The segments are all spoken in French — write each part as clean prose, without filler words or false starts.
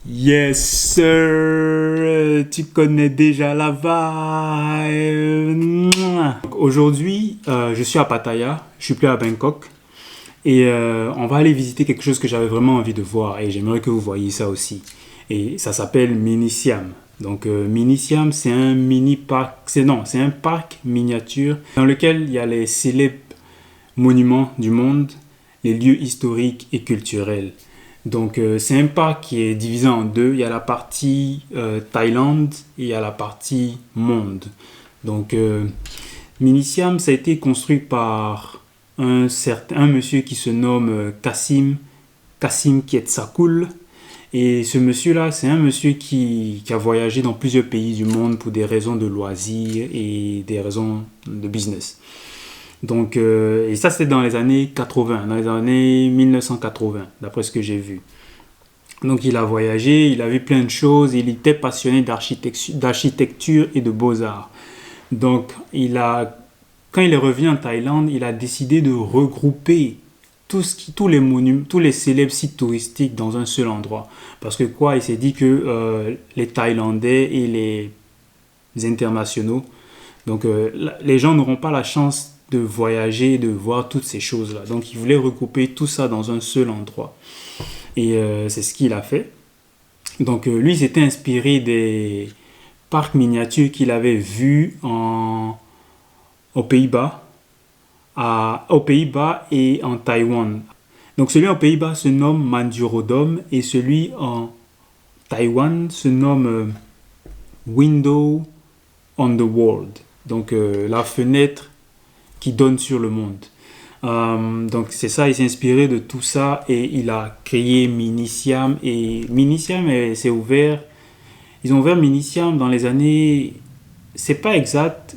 Yes, sir. Tu connais déjà la vibe. Aujourd'hui, je suis à Pattaya. Je suis plus à Bangkok. Et on va aller visiter quelque chose que j'avais vraiment envie de voir. Et j'aimerais que vous voyiez ça aussi. Et ça s'appelle Minisiam. Donc, Minisiam, c'est un mini parc. C'est un parc miniature dans lequel il y a les célèbres monuments du monde, les lieux historiques et culturels. Donc, c'est un parc qui est divisé en deux. Il y a la partie Thaïlande et il y a la partie monde. Donc, Minisiam, ça a été construit par un monsieur qui se nomme Kassim Kietsakul. Et ce monsieur-là, c'est un monsieur qui a voyagé dans plusieurs pays du monde pour des raisons de loisirs et des raisons de business. Donc, et ça, c'était dans les années 80, dans les années 1980, d'après ce que j'ai vu. Donc, il a voyagé, il a vu plein de choses, il était passionné d'architecture et de beaux-arts. Donc, quand il est revenu en Thaïlande, il a décidé de regrouper tous les monuments, tous les célèbres sites touristiques dans un seul endroit. Parce que quoi, il s'est dit que les Thaïlandais et les internationaux, donc les gens n'auront pas la chance de voyager, de voir toutes ces choses-là. Donc, il voulait regrouper tout ça dans un seul endroit. Et c'est ce qu'il a fait. Donc, lui, il s'était inspiré des parcs miniatures qu'il avait vus aux Pays-Bas, aux Pays-Bas et en Taïwan. Donc, celui aux Pays-Bas se nomme Manjurodom et celui en Taïwan se nomme Window on the World. Donc, la fenêtre qui donne sur le monde. Donc c'est ça, il s'est inspiré de tout ça et il a créé Minisiam. Et Minisiam, c'est ouvert. Ils ont ouvert Minisiam dans les années. C'est pas exact.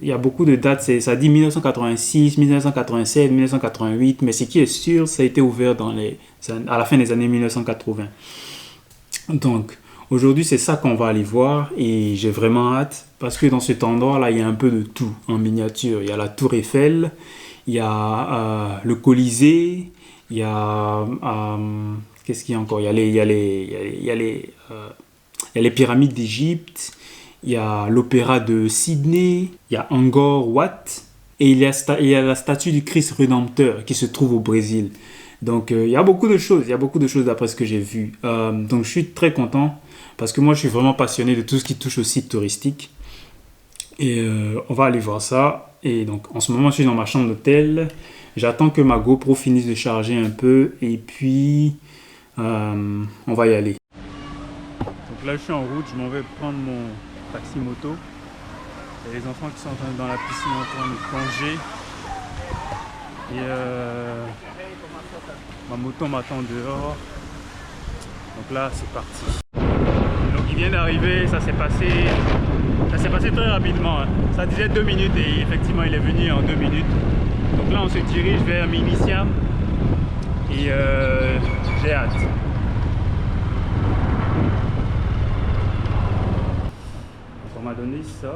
Il y a beaucoup de dates. Ça dit 1986, 1987, 1988. Mais ce qui est sûr, ça a été ouvert à la fin des années 1980. Donc aujourd'hui, c'est ça qu'on va aller voir et j'ai vraiment hâte parce que dans cet endroit-là, il y a un peu de tout en miniature. Il y a la Tour Eiffel, il y a le Colisée, il y a qu'est-ce qu'il y a encore? Il y a les pyramides d'Égypte, il y a l'opéra de Sydney, il y a Angkor Wat et il y a la statue du Christ Rédempteur qui se trouve au Brésil. Donc il y a beaucoup de choses, d'après ce que j'ai vu. Donc je suis très content parce que moi je suis vraiment passionné de tout ce qui touche au site touristique. Et on va aller voir ça. Et donc en ce moment je suis dans ma chambre d'hôtel. J'attends que ma GoPro finisse de charger un peu et puis on va y aller. Donc là je suis en route, je m'en vais prendre mon taxi moto. Il y a les enfants qui sont dans la piscine en train de plonger. Et ma moto m'attend dehors. Donc là, c'est parti. Donc il vient d'arriver, ça s'est passé très rapidement. Hein. Ça disait 2 minutes et effectivement il est venu en 2 minutes. Donc là on se dirige vers Minisiam et j'ai hâte. Donc on m'a donné ça.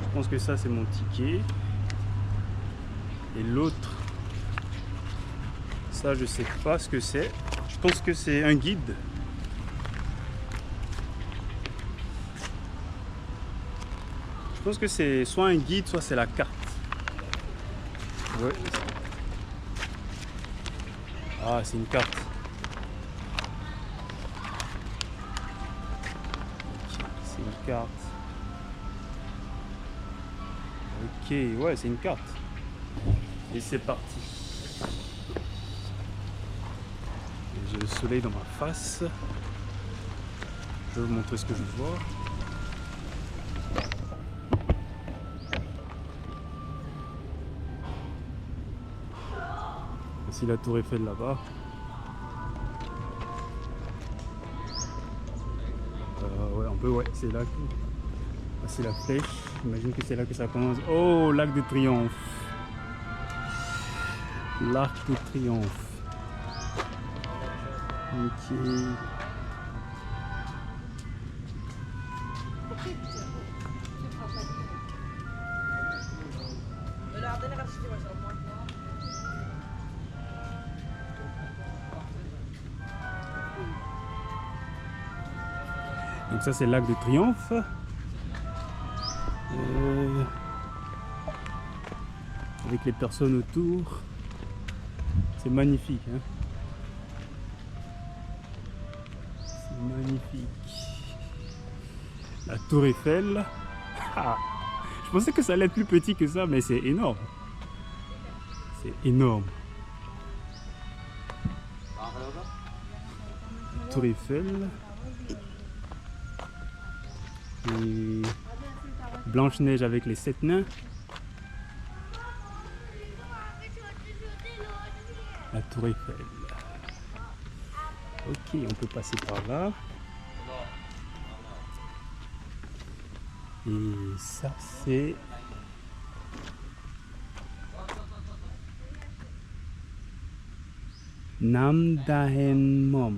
Je pense que ça c'est mon ticket. Et l'autre, ça je sais pas ce que c'est. Je pense que c'est un guide. Je pense que c'est soit un guide, soit c'est la carte. Ouais. Ah, c'est une carte. C'est une carte. Ok, ouais, c'est une carte. Et c'est parti. J'ai le soleil dans ma face. Je vais vous montrer ce que je vois. Voici la tour Eiffel là-bas. Ouais, un peu, ouais, c'est là que... Ah, c'est la flèche. J'imagine que c'est là que ça commence. Oh, l'Arc de Triomphe. L'Arc de Triomphe. Ok. Donc ça c'est l'Arc de Triomphe. Avec les personnes autour. C'est magnifique. Hein, c'est magnifique. La Tour Eiffel. Ah, je pensais que ça allait être plus petit que ça, mais c'est énorme. C'est énorme. La Tour Eiffel. Et Blanche-Neige avec les 7 nains. La Tour Eiffel. Ok, on peut passer par là. Et ça, c'est Namdaemun.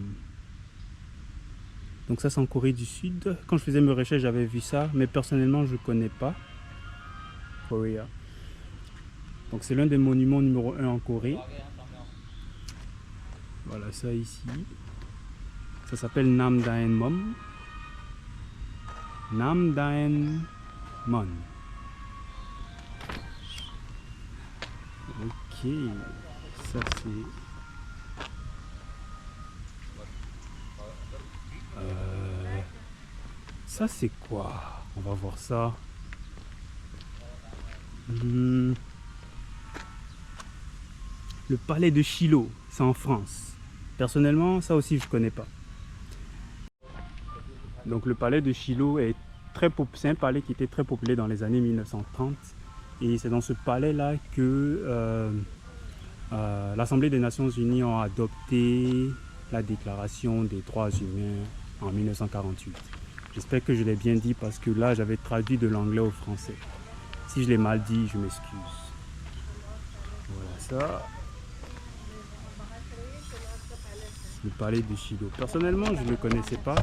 Donc ça, c'est en Corée du Sud. Quand je faisais mes recherches, j'avais vu ça, mais personnellement, je ne connais pas. Korea. Donc c'est l'un des monuments numéro 1 en Corée. Voilà ça ici. Ça s'appelle Namdaemun. Namdaemun. Ok, ça c'est... ça c'est quoi? On va voir ça. Le palais de Shiloh, c'est en France. Personnellement, ça aussi je connais pas. Donc le palais de Shiloh est c'est un palais qui était très populaire dans les années 1930. Et c'est dans ce palais-là que l'Assemblée des Nations Unies a adopté la Déclaration des droits humains en 1948. J'espère que je l'ai bien dit parce que là, j'avais traduit de l'anglais au français. Si je l'ai mal dit, je m'excuse. Voilà ça. Le palais de Shiloh. Personnellement, je ne le connaissais pas.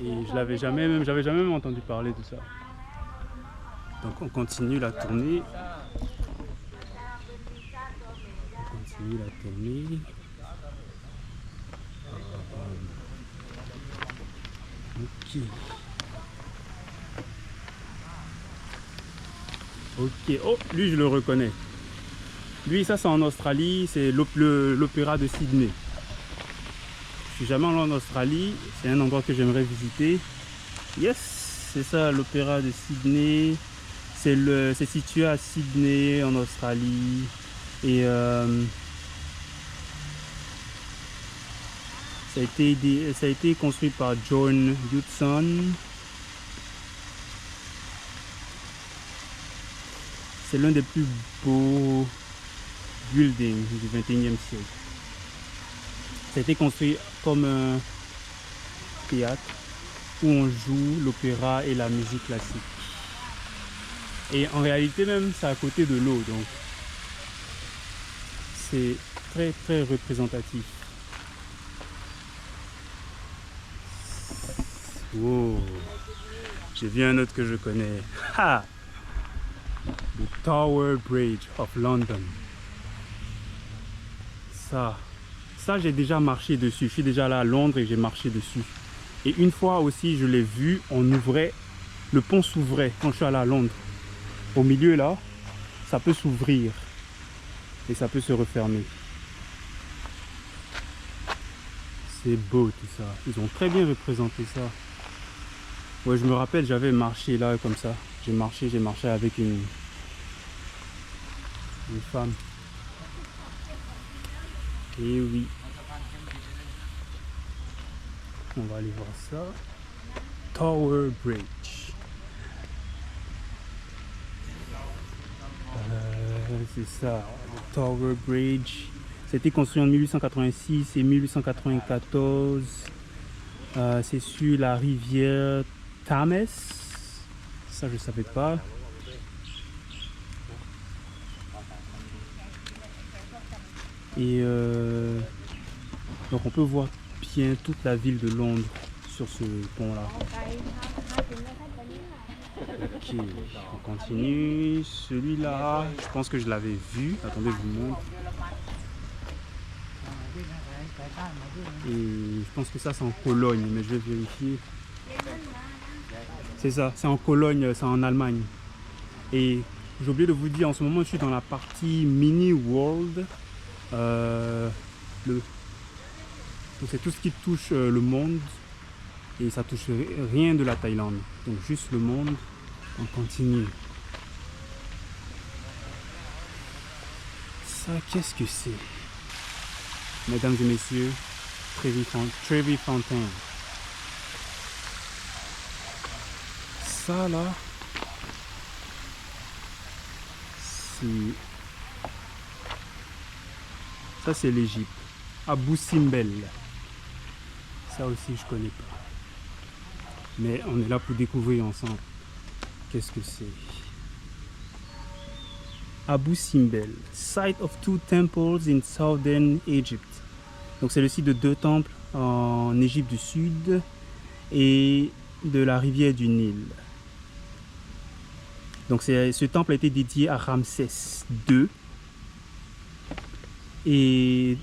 Et je l'avais jamais même entendu parler de ça. Donc on continue la tournée. On continue la tournée. Ok. Ok. Oh, lui je le reconnais. Lui, ça c'est en Australie, c'est l'opéra de Sydney. Je suis jamais allé en Australie, c'est un endroit que j'aimerais visiter. Yes, c'est ça l'opéra de Sydney. C'est situé à Sydney en Australie. Et ça a été construit par John Hudson. C'est l'un des plus beaux buildings du 21e siècle. Ça a été construit comme un théâtre où on joue l'opéra et la musique classique. Et en réalité même, c'est à côté de l'eau, donc c'est très très représentatif. Wow. J'ai vu un autre que je connais. Ha! The Tower Bridge of London. Ça j'ai déjà marché dessus. Je suis déjà là à Londres et j'ai marché dessus. Et une fois aussi, je l'ai vu, le pont s'ouvrait quand je suis allé à Londres. Au milieu là, ça peut s'ouvrir et ça peut se refermer. C'est beau tout ça. Ils ont très bien représenté ça. Ouais, je me rappelle, j'avais marché là comme ça. J'ai marché avec une femme. Et oui. On va aller voir ça. Tower Bridge. C'est ça, le Tower Bridge. C'était construit en 1886 et 1894. C'est sur la rivière Thames. Ça, je ne savais pas. Et donc, on peut voir bien toute la ville de Londres sur ce pont-là. Ok, on continue. Celui-là, je pense que je l'avais vu. Attendez, je vous montre. Et je pense que ça c'est en Cologne, mais je vais vérifier. C'est ça, c'est en Cologne, c'est en Allemagne. Et j'ai oublié de vous dire, en ce moment je suis dans la partie Mini World. C'est tout ce qui touche le monde. Et ça touche rien de la Thaïlande. Donc juste le monde. On continue. Ça, qu'est-ce que c'est? Mesdames et messieurs, Trevi Fountain. Ça là, c'est l'Égypte. Abu Simbel. Ça aussi je connais pas. Mais on est là pour découvrir ensemble. Qu'est-ce que c'est? Abu Simbel, site of two temples in southern Egypt. Donc c'est le site de 2 temples en Égypte du Sud et de la rivière du Nil. Donc ce temple a été dédié à Ramsès II et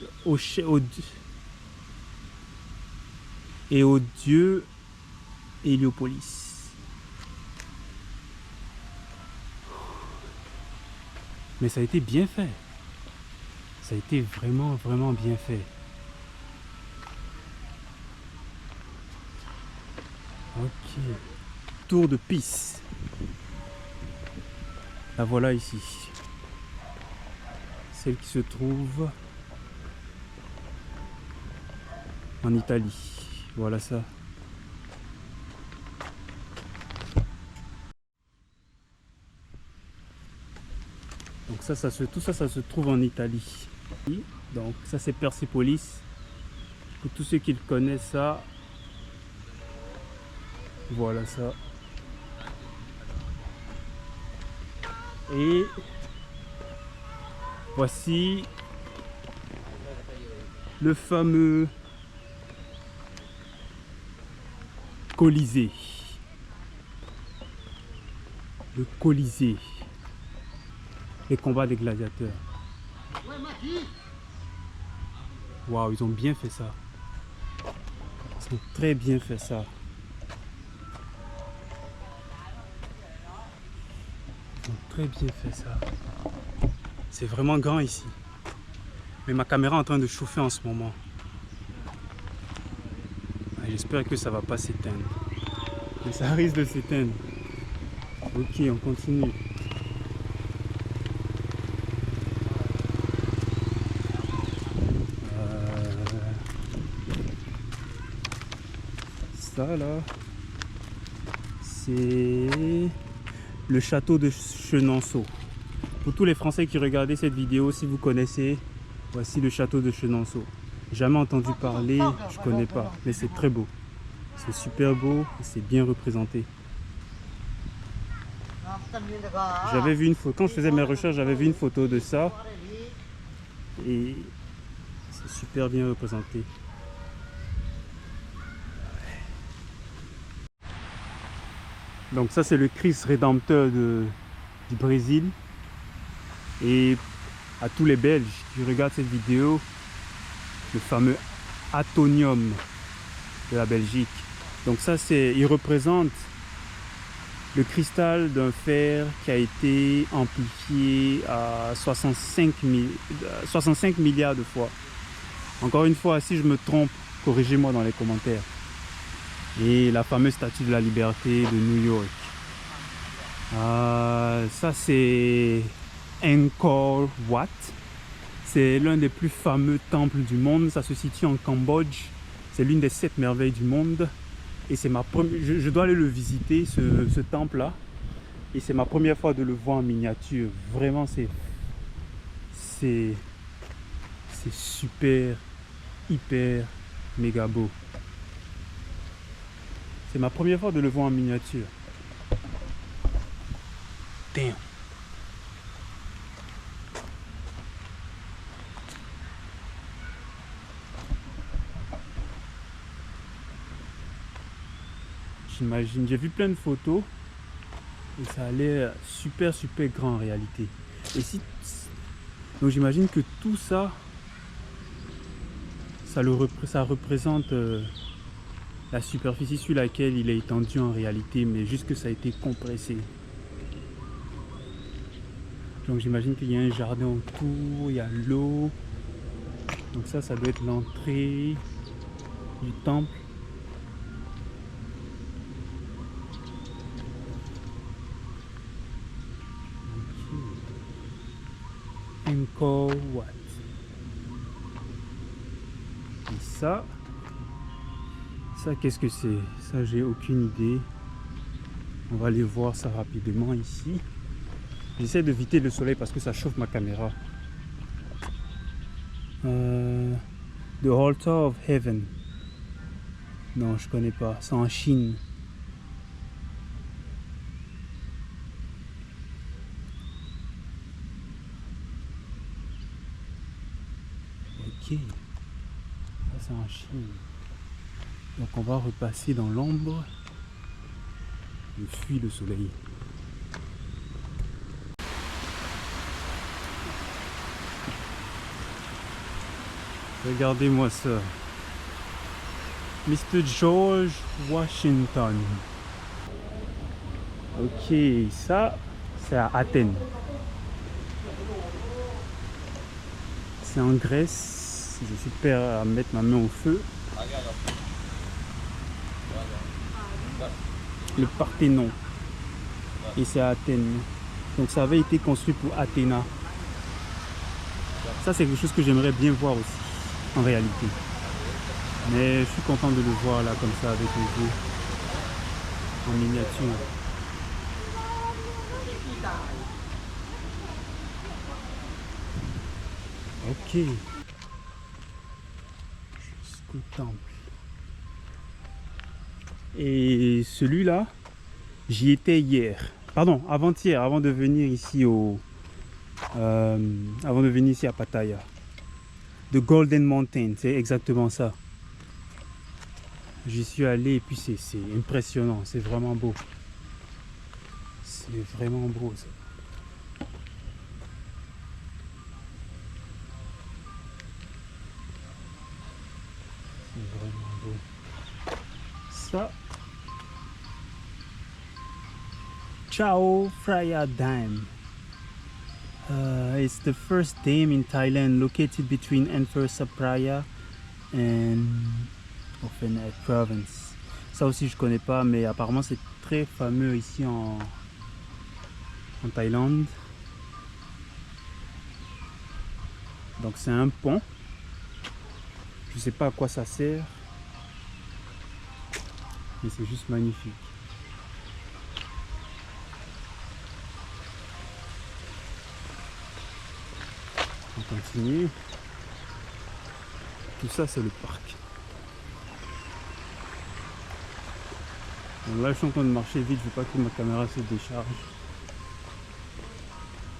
au dieu Héliopolis. Mais ça a été bien fait. Ça a été vraiment, vraiment bien fait. Ok. Tour de Pise. La voilà ici. Celle qui se trouve en Italie. Voilà ça. Donc tout ça, ça se trouve en Italie. Donc ça c'est Persépolis. Pour tous ceux qui le connaissent ça. Voilà ça. Et voici le fameux Colisée. Le Colisée. Les combats des gladiateurs. Waouh, ils ont bien fait ça. Ils ont très bien fait ça. Ils ont très bien fait ça. C'est vraiment grand ici. Mais ma caméra est en train de chauffer en ce moment. J'espère que ça va pas s'éteindre. Mais ça risque de s'éteindre. Ok, on continue. Ça là, c'est le château de Chenonceau. Pour tous les Français qui regardaient cette vidéo, si vous connaissez, voici le château de Chenonceau. Jamais entendu parler, je connais pas, mais c'est très beau. C'est super beau et c'est bien représenté. J'avais vu une photo, quand je faisais mes recherches, j'avais vu une photo de ça et c'est super bien représenté. Donc ça c'est le Christ rédempteur du Brésil. Et à tous les Belges qui regardent cette vidéo, le fameux Attonium de la Belgique. Donc ça il représente le cristal d'un fer qui a été amplifié à 65 milliards de fois. Encore une fois, si je me trompe, corrigez-moi dans les commentaires. Et la fameuse statue de la liberté de New York. Ça c'est Angkor Wat. C'est l'un des plus fameux temples du monde. Ça se situe en Cambodge. C'est l'une des 7 merveilles du monde. Et c'est ma première. Je dois aller le visiter, ce temple-là. Et c'est ma première fois de le voir en miniature. Vraiment, c'est super, hyper, méga beau. C'est ma première fois de le voir en miniature. Damn. J'imagine, j'ai vu plein de photos et ça a l'air super grand en réalité. Et donc j'imagine que tout ça, ça représente la superficie sur laquelle il est étendu en réalité, mais juste que ça a été compressé. Donc j'imagine qu'il y a un jardin autour, il y a l'eau. Donc ça doit être l'entrée du temple. Angkor Wat. Et ça qu'est-ce que c'est? Ça j'ai aucune idée. On va aller voir ça rapidement ici. J'essaie d'éviter le soleil parce que ça chauffe ma caméra. The Altar of Heaven. Non, je connais pas. C'est en Chine. Ok. Ça c'est en Chine. Donc on va repasser dans l'ombre. Je fuis le soleil. Regardez-moi ça. Mr. George Washington. Ok, ça, c'est à Athènes. C'est en Grèce. Je suis prêt à mettre ma main au feu. Le Parthénon. Et c'est à Athènes. Donc ça avait été construit pour Athéna. Ça, c'est quelque chose que j'aimerais bien voir aussi, en réalité. Mais je suis content de le voir là, comme ça, avec les yeux. En miniature. Ok. Jusqu'au temple. Et celui-là, j'y étais hier. Pardon, avant-hier, avant de venir ici avant de venir ici à Pattaya. The Golden Mountain, c'est exactement ça. J'y suis allé et puis c'est impressionnant, c'est vraiment beau. C'est vraiment beau ça. C'est vraiment beau. Ça. Chao Phraya Dam. It's the first dam in Thailand located between Enfer Sapraya and Phoenix Province. Ça aussi je connais pas, mais apparemment c'est très fameux ici en Thaïlande. Donc c'est un pont. Je sais pas à quoi ça sert, mais c'est juste magnifique. On continue. Tout ça c'est le parc. Donc là je suis en train de marcher vite, je veux pas que ma caméra se décharge.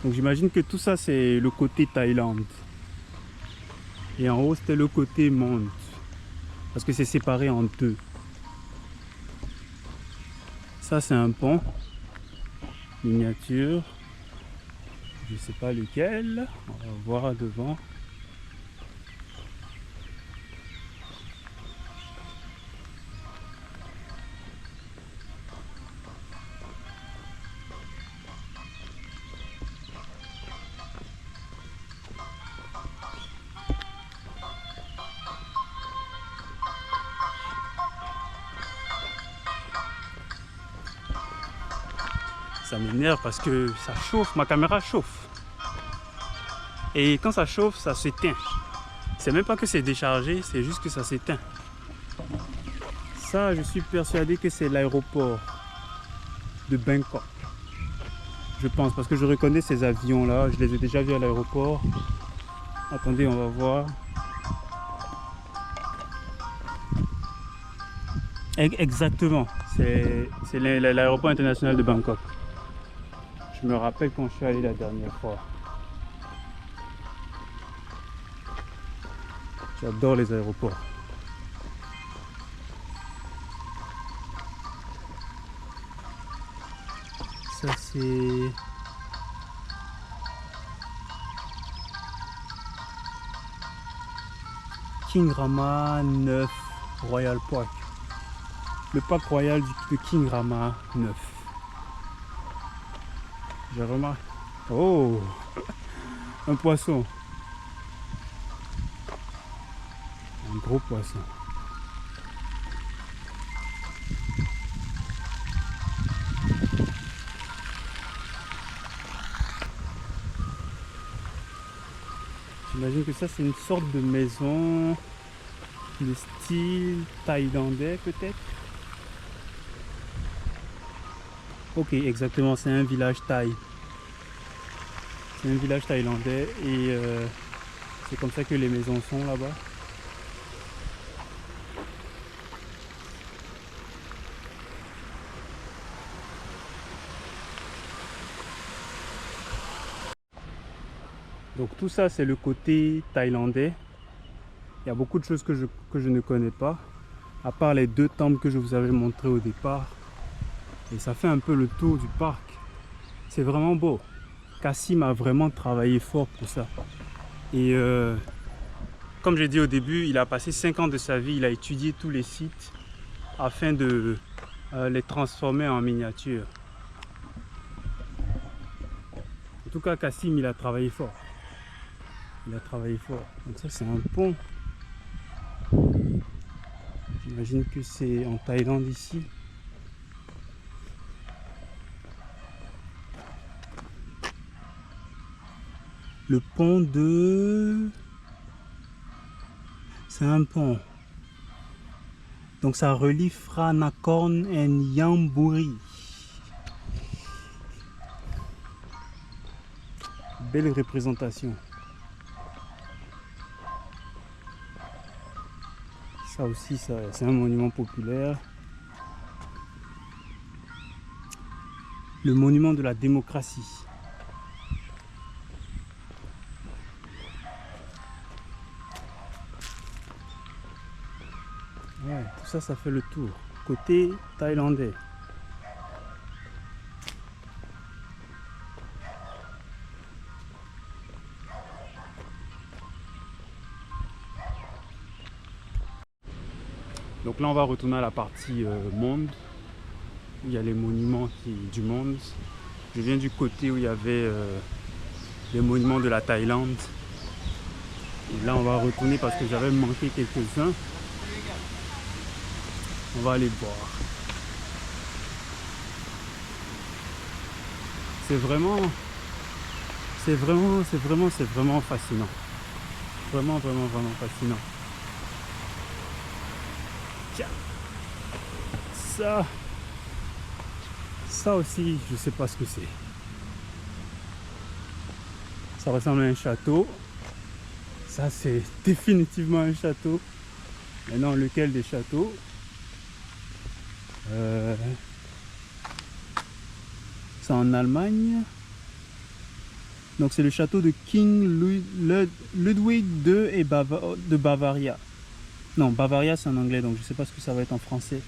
Donc j'imagine que tout ça c'est le côté Thaïlande. Et en haut c'était le côté monde. Parce que c'est séparé en deux. Ça c'est un pont. Miniature. Je sais pas lequel. On va voir devant. Ça m'énerve parce que ça chauffe, ma caméra chauffe. Et quand ça chauffe, ça s'éteint. C'est même pas que c'est déchargé, c'est juste que ça s'éteint. Ça, je suis persuadé que c'est l'aéroport de Bangkok. Je pense, parce que je reconnais ces avions-là. Je les ai déjà vus à l'aéroport. Attendez, on va voir. Exactement, c'est l'aéroport international de Bangkok. Je me rappelle quand je suis allé la dernière fois. J'adore les aéroports. Ça c'est... King Rama 9 Royal Park. Le parc royal de King Rama 9. J'ai remarqué. Oh, un poisson. Un gros poisson. J'imagine que ça c'est une sorte de maison de style thaïlandais peut-être. Ok, exactement, c'est un village thaï. C'est un village thaïlandais et c'est comme ça que les maisons sont là-bas. Donc tout ça c'est le côté thaïlandais. Il y a beaucoup de choses que je ne connais pas, à part les deux temples que je vous avais montré au départ. Et ça fait un peu le tour du parc. C'est vraiment beau. Kassim a vraiment travaillé fort pour ça. Et comme j'ai dit au début, il a passé 5 ans de sa vie, il a étudié tous les sites afin de les transformer en miniature. En tout cas, Kassim, il a travaillé fort. Il a travaillé fort. Donc ça, c'est un pont. J'imagine que c'est en Thaïlande ici. Le pont de... C'est un pont. Donc ça relie Phra Nakhon et Nhamburi. Belle représentation. Ça aussi, c'est un monument populaire. Le monument de la démocratie. Ouais, tout ça, ça fait le tour. Côté thaïlandais. Donc là, on va retourner à la partie monde. Où il y a les monuments du monde. Je viens du côté où il y avait les monuments de la Thaïlande. Et là, on va retourner parce que j'avais manqué quelques-uns. On va aller voir. C'est vraiment fascinant. Vraiment fascinant. Tiens. Ça aussi, je sais pas ce que c'est. Ça ressemble à un château. Ça, c'est définitivement un château. Maintenant, lequel des châteaux? C'est en Allemagne. Donc c'est le château de King Ludwig II et de Bavaria. Non, Bavaria c'est en anglais, donc je sais pas ce que ça va être en français.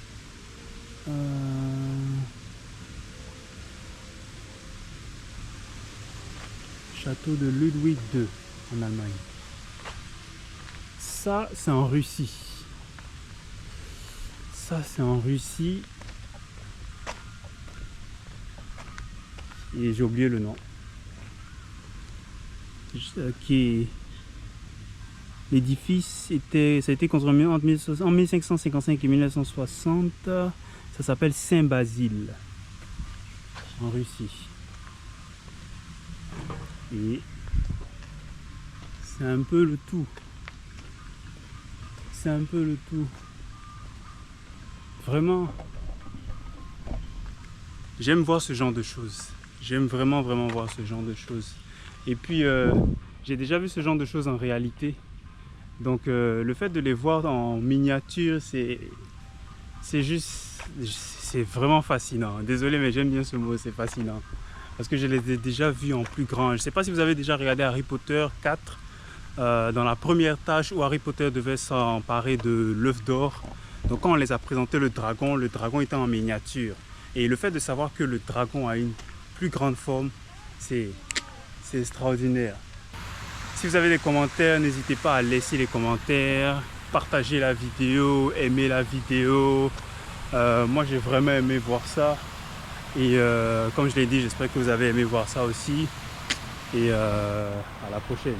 Château de Ludwig II en Allemagne. Ça c'est en Russie. Ça c'est en Russie. Et j'ai oublié le nom. L'édifice ça a été construit en 1555 et 1960. Ça s'appelle Saint-Basile en Russie. Et c'est un peu le tout. C'est un peu le tout. Vraiment, j'aime voir ce genre de choses. J'aime vraiment voir ce genre de choses. Et puis, j'ai déjà vu ce genre de choses en réalité. Donc, le fait de les voir en miniature, c'est vraiment fascinant. Désolé, mais j'aime bien ce mot, c'est fascinant. Parce que je les ai déjà vus en plus grand. Je ne sais pas si vous avez déjà regardé Harry Potter 4, dans la première tâche où Harry Potter devait s'emparer de l'œuf d'or. Donc, quand on les a présenté le dragon était en miniature. Et le fait de savoir que le dragon a une plus grande forme, c'est extraordinaire. Si vous avez des commentaires, n'hésitez pas à laisser les commentaires. partager la vidéo, aimer la vidéo. Moi j'ai vraiment aimé voir ça. Et comme je l'ai dit, j'espère que vous avez aimé voir ça aussi. Et à la prochaine.